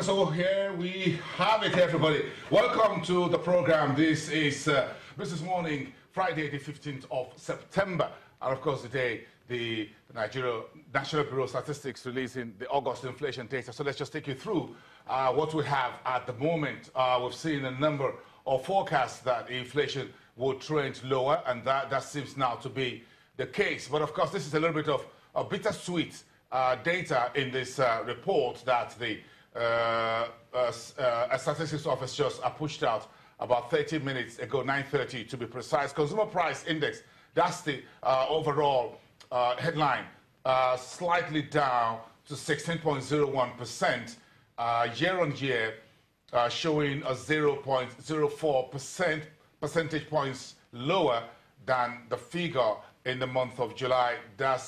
Okay, so here we have it, everybody. Welcome to the program. This is Business Morning, Friday, the 15th of September. And of course, today, the Nigeria National Bureau of Statistics releasing the August inflation data. So let's just take you through what we have at the moment. We've seen a number of forecasts that inflation will trend lower, and that seems now to be the case. But of course, this is a little bit of a bittersweet data in this report that the Statistics Office just pushed out about 30 minutes ago, 9:30 to be precise. Consumer Price Index, that's the overall headline, slightly down to 16.01% year on year, showing a 0.04 percentage points lower than the figure in the month of July. That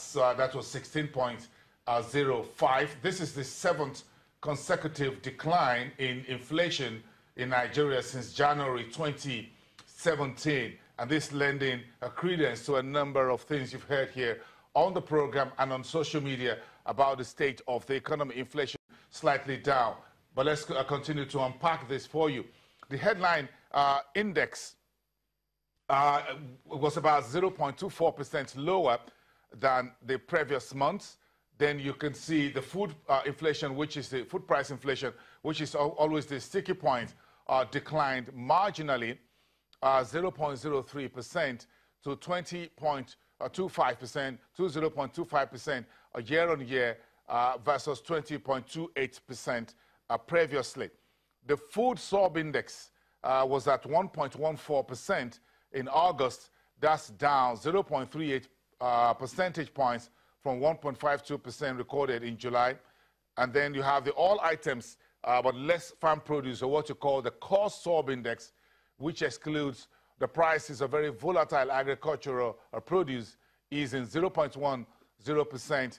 was 16.05. This is the seventh consecutive decline in inflation in Nigeria since January 2017. And this lending a credence to a number of things you've heard here on the program and on social media about the state of the economy. Inflation slightly down. But let's continue to unpack this for you. The headline index was about 0.24% lower than the previous month. Then you can see the food inflation, which is the food price inflation, which is always the sticky point, declined marginally, 0.03% to 20.25% year on year versus 20.28% previously. The food sub index was at 1.14% in August. That's down 0.38 percentage points from 1.52% recorded in July. And then you have the all items but less farm produce, or what you call the core sub index, which excludes the prices of very volatile agricultural produce, is in 0.10%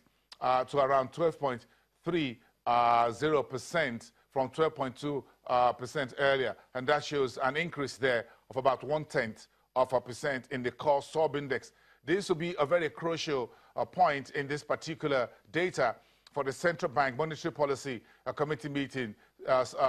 to around 12.30% from 12.2% earlier. And that shows an increase there of about 0.1% in the core sub index. This will be a very crucial point in this particular data for the Central Bank Monetary Policy Committee meeting,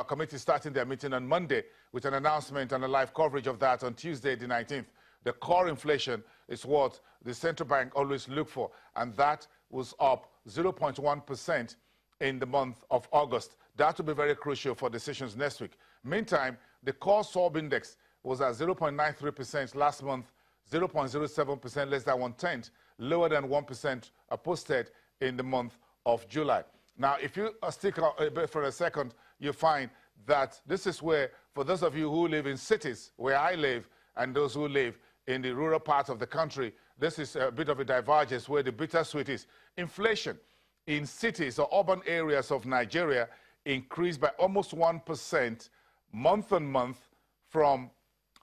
committee starting their meeting on Monday with an announcement and a live coverage of that on Tuesday the 19th. The core inflation is what the Central Bank always look for, and that was up 0.1% in the month of August. That will be very crucial for decisions next week. Meantime, the core sub index was at 0.93% last month, 0.07%, less than 1/10, lower than 1% posted in the month of July. Now, if you stick a bit for a second, you find that this is where, for those of you who live in cities, where I live, and those who live in the rural parts of the country, this is a bit of a divergence where the bittersweet is. Inflation in cities or urban areas of Nigeria increased by almost 1% month on month from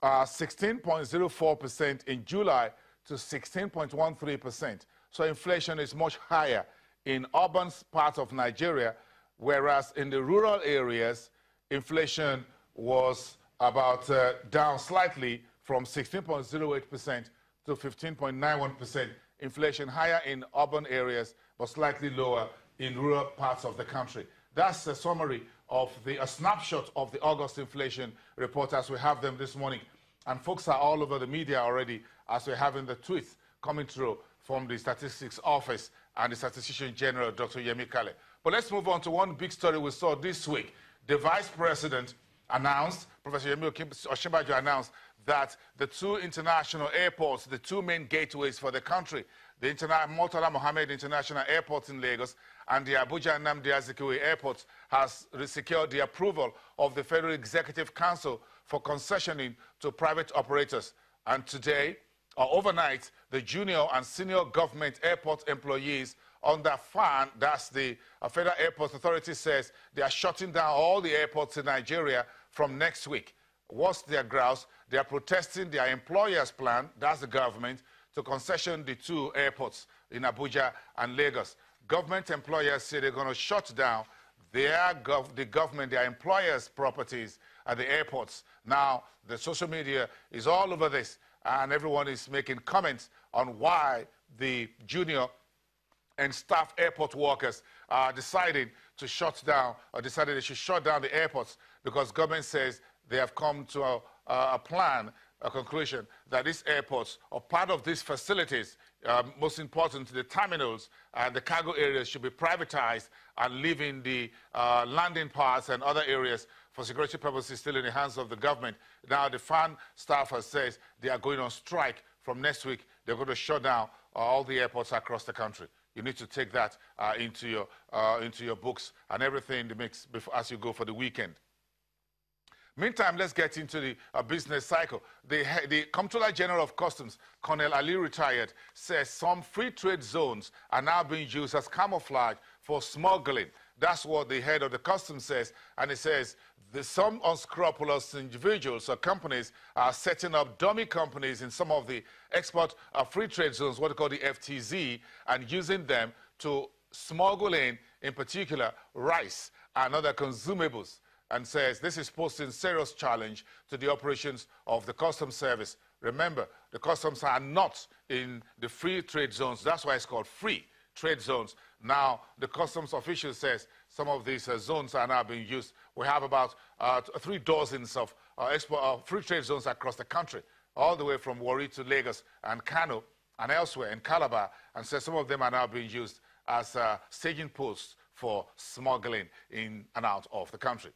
16.04% in July to 16.13%. So inflation is much higher in urban parts of Nigeria, whereas in the rural areas, inflation was about down slightly from 16.08% to 15.91%. Inflation higher in urban areas, but slightly lower in rural parts of the country. That's a summary of a snapshot of the August inflation report as we have them this morning. And folks are all over the media already as we're having the tweets coming through from the Statistics Office and the Statistician General, Dr. Yemi Kale. But let's move on to one big story we saw this week. The Vice President announced, Professor Yemi Osinbajo announced, that the two international airports, the two main gateways for the country, the Murtala Mohammed International Airport in Lagos and the Abuja Nnamdi Azikiwe Airport, has secured the approval of the Federal Executive Council for concessioning to private operators. And today, or overnight, the junior and senior government airport employees under FAN, that's the Federal Airport Authority, says they are shutting down all the airports in Nigeria from next week. What's their grouse? They are protesting their employer's plan, that's the government, to concession the two airports in Abuja and Lagos. Government employers say they're going to shut down the government, their employers' properties at the airports. Now, the social media is all over this, and everyone is making comments on why the junior and staff airport workers are deciding to shut down, or decided they should shut down the airports because government says they have come to a plan, a conclusion that these airports, or part of these facilities, most important, the terminals and the cargo areas, should be privatized and leaving the landing parts and other areas for security purposes still in the hands of the government. Now the FAAN staff has said they are going on strike from next week. They're going to shut down all the airports across the country. You need to take that into your books and everything in the mix before, as you go for the weekend. Meantime, let's get into the business cycle. The Comptroller General of Customs, Colonel Ali Retired, says some free trade zones are now being used as camouflage for smuggling. That's what the head of the customs says. And he says some unscrupulous individuals or companies are setting up dummy companies in some of the export free trade zones, what they call the FTZ, and using them to smuggle in particular, rice and other consumables, and says this is posing serious challenge to the operations of the customs service. Remember, the customs are not in the free trade zones. That's why it's called free trade zones. Now, the customs official says some of these zones are now being used. We have about 3 dozens of free trade zones across the country, all the way from Warri to Lagos and Kano and elsewhere in Calabar, and says some of them are now being used as staging posts for smuggling in and out of the country.